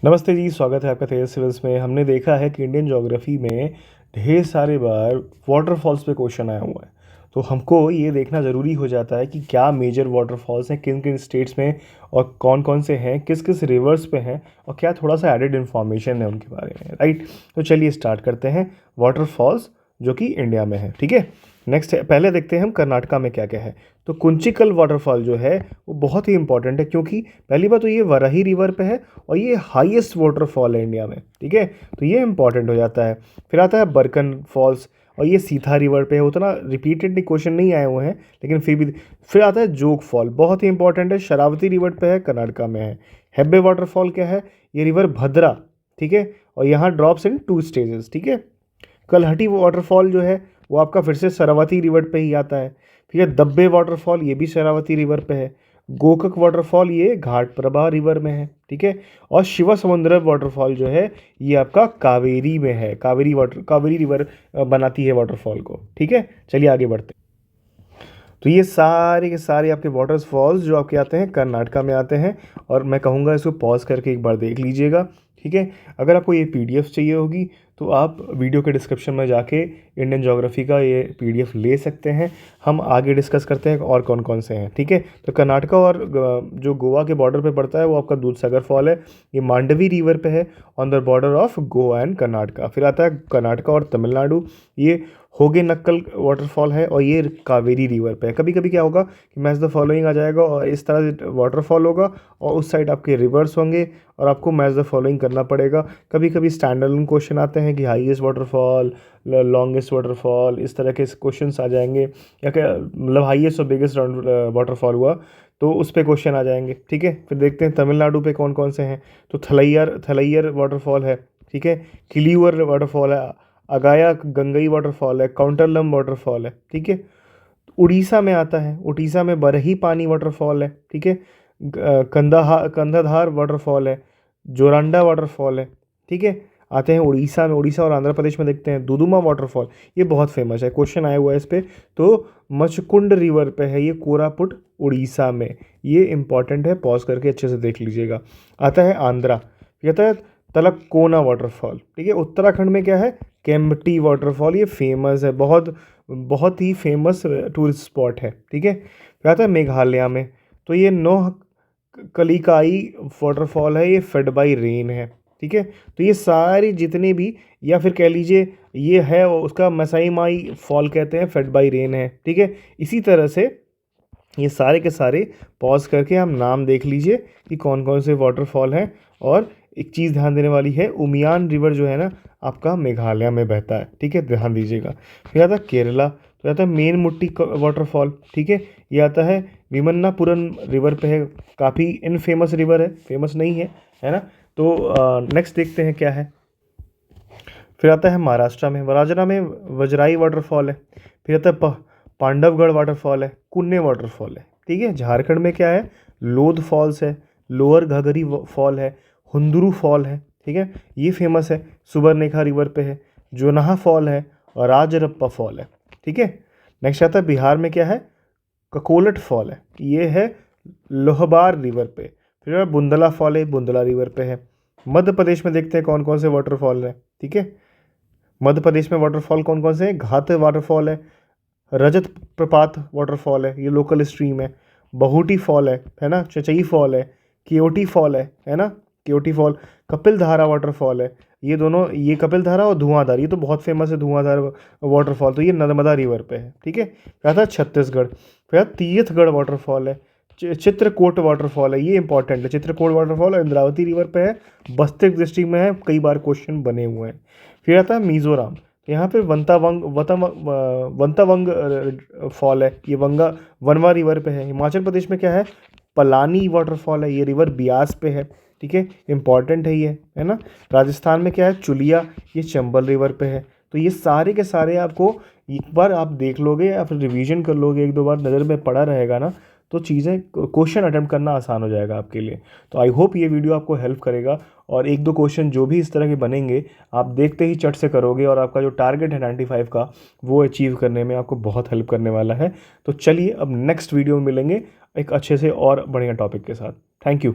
नमस्ते जी, स्वागत है आपका तेजस सिविल्स में। हमने देखा है कि इंडियन ज्योग्राफी में ढेर सारे बार वाटरफॉल्स पे क्वेश्चन आया हुआ है, तो हमको ये देखना ज़रूरी हो जाता है कि क्या मेजर वाटरफॉल्स हैं, किन किन स्टेट्स में और कौन कौन से हैं, किस किस रिवर्स पे हैं और क्या थोड़ा सा एडेड इन्फॉर्मेशन है उनके बारे में, राइट। तो चलिए स्टार्ट करते हैं वाटरफॉल्स जो कि इंडिया में है, ठीक है। नेक्स्ट पहले देखते हैं हम कर्नाटका में क्या क्या है। तो कुंचिकल वाटरफॉल जो है वो बहुत ही इंपॉर्टेंट है, क्योंकि पहली बात तो ये वराही रिवर पे है और ये हाईएस्ट वाटरफॉल है इंडिया में, ठीक है। तो ये इंपॉर्टेंट हो जाता है। फिर आता है बरकन फॉल्स और ये सीधा रिवर पे है। उतना रिपीटेडली क्वेश्चन नहीं आए हुए हैं लेकिन फिर भी। फिर आता है जोग फॉल, बहुत ही इंपॉर्टेंट है, शरावती रिवर पे है, कर्नाटका में है। हेब्बे वाटरफॉल क्या है, ये रिवर भद्रा, ठीक है, और यहाँ ड्रॉप्स इन 2 स्टेजेस, ठीक है। कलहटी वाटरफॉल जो है वो आपका फिर से शरावती रिवर पे ही आता है, ठीक है। दब्बे वाटरफॉल ये भी शरावती रिवर पे है। गोकक वाटरफॉल ये घाट प्रभा रिवर में है, ठीक है। और शिवा समुद्र वाटरफॉल जो है ये आपका कावेरी में है, कावेरी रिवर बनाती है वाटरफॉल को, ठीक है। चलिए आगे बढ़ते हैं। तो ये सारे के सारे आपके वाटरफॉल्स जो आपके आते हैं कर्नाटका में आते हैं, और मैं कहूँगा इसको पॉज करके एक बार देख लीजिएगा, ठीक है। अगर आपको ये पीडीएफ चाहिए होगी तो आप वीडियो के डिस्क्रिप्शन में जाके इंडियन ज्योग्राफी का ये पीडीएफ ले सकते हैं। हम आगे डिस्कस करते हैं और कौन कौन से हैं, ठीक है। तो कर्नाटका और जो गोवा के बॉर्डर पे पड़ता है वो आपका दूधसागर फॉल है, ये मांडवी रिवर पे है on the border of Goa and Karnataka. फिर आता है कर्नाटका और तमिलनाडु, ये होगे नक्कल वाटरफॉल है और ये कावेरी रिवर पे है। कभी कभी क्या होगा कि मैच द फॉलोइंग आ जाएगा और इस तरह से वाटरफॉल होगा और उस साइड आपके रिवर्स होंगे और आपको मैच द फॉलोइंग करना पड़ेगा। कभी कभी स्टैंड अलोन क्वेश्चन आते हैं कि हाईएस्ट वाटरफॉल, लॉन्गेस्ट वाटरफॉल, इस तरह के क्वेश्चंस आ जाएंगे, या क्या मतलब हाईएस्ट और बिगेस्ट वाटरफॉल हुआ तो उस पर क्वेश्चन आ जाएंगे, ठीक है। फिर देखते हैं तमिलनाडु पे कौन कौन से हैं। तो थलैयर वाटरफॉल है, ठीक है। किलियूर वाटरफॉल है, अगाया गंगई वाटरफॉल है, काउंटरलम वाटरफॉल है, ठीक है। उड़ीसा में आता है, उड़ीसा में बरही पानी वाटरफॉल है, ठीक है। कंधाधार वाटरफॉल है, जोरांडा वाटरफॉल है, ठीक है। आते हैं उड़ीसा में, उड़ीसा और आंध्र प्रदेश में देखते हैं दुदुमा वाटरफॉल, ये बहुत फेमस है, क्वेश्चन आया हुआ है इस पर। तो मचकुंड रिवर पे है, ये कोरापुट उड़ीसा में, ये इंपॉर्टेंट है, पॉज करके अच्छे से देख लीजिएगा। आता है आंध्रा, कहता है तलकोना वाटरफॉल, ठीक है। उत्तराखंड में क्या है, केम्प्टी वाटरफॉल, ये फेमस है, बहुत बहुत ही फेमस टूरिस्ट स्पॉट है, ठीक है। फिर आता है मेघालय में, तो ये नोह कलिकाई वाटरफॉल है, ये फेड बाई रेन है, ठीक है। तो ये सारी जितने भी, या फिर कह लीजिए ये है उसका मसाई माई फॉल कहते हैं, फेड बाई रेन है, ठीक है। इसी तरह से ये सारे के सारे पॉज करके हम नाम देख लीजिए कि कौन कौन से वाटरफॉल हैं। और एक चीज़ ध्यान देने वाली है, उमियान रिवर जो है ना आपका मेघालय में बहता है, ठीक है, ध्यान दीजिएगा। फिर आता है केरला, तो आता है मेन मुट्टी वाटरफॉल, ठीक है। ये आता है विमन्नापुरम रिवर पे है, काफ़ी इनफेमस रिवर है, फेमस नहीं है ना। तो नेक्स्ट देखते हैं क्या है। फिर आता है महाराष्ट्र में वजराई वाटरफॉल है। फिर आता है पांडवगढ़ वाटरफॉल है, कुन्ने वाटरफॉल है, ठीक है। झारखंड में क्या है, लोध फॉल्स है, लोअर घाघरी फॉल है, हुंदरू फॉल है, ठीक है, ये फेमस है, सुबर्णरेखा रिवर पे है। जोनाहा फॉल है और राजरप्पा फॉल है, ठीक है। नेक्स्ट आता है बिहार में क्या है, ककोलट फॉल है, ये है लोहबार रिवर पे। फिर बुंदला फॉल है, बुंदला रिवर पे है। मध्य प्रदेश में देखते हैं कौन कौन से वाटरफॉल हैं, ठीक है। मध्य प्रदेश में वाटरफॉल कौन कौन से हैं, घात वाटरफॉल है, रजत प्रपात वाटरफॉल है, ये लोकल स्ट्रीम है। बहुटी फॉल है ना, चचई फॉल है, केओटी फॉल है ना, केओटी फॉल। कपिल धारा वाटरफॉल है, ये दोनों, ये कपिल धारा और धुआंधार, ये तो बहुत फेमस है धुआंधार वाटरफॉल, तो ये नर्मदा रिवर पे है, ठीक है। क्या था छत्तीसगढ़, फिर तीर्थगढ़ वाटरफॉल है, चित्रकूट वाटरफॉल है, ये इंपॉर्टेंट है, चित्रकूट वाटरफॉल इंद्रावती रिवर पे है, बस्तर डिस्ट्रिक्ट में है, कई बार क्वेश्चन बने हुए हैं। फिर आता है मिजोरम, यहाँ पे वंतावंग फॉल है, ये वनवा रिवर पे है। हिमाचल प्रदेश में क्या है, पलानी वाटरफॉल है, ये रिवर ब्यास पे है, ठीक है, इंपॉर्टेंट है ये, है ना। राजस्थान में क्या है, चुलिया, ये चंबल रिवर पे है। तो ये सारे के सारे आपको एक बार आप देख लोगे या फिर रिवीजन कर लोगे, एक दो बार नज़र में पड़ा रहेगा ना, तो चीज़ें क्वेश्चन अटेम्प्ट करना आसान हो जाएगा आपके लिए। तो आई होप ये वीडियो आपको हेल्प करेगा, और एक दो क्वेश्चन जो भी इस तरह के बनेंगे आप देखते ही चट से करोगे, और आपका जो टारगेट है 95 का वो अचीव करने में आपको बहुत हेल्प करने वाला है। तो चलिए अब नेक्स्ट वीडियो में मिलेंगे एक अच्छे से और बढ़िया टॉपिक के साथ। Thank you.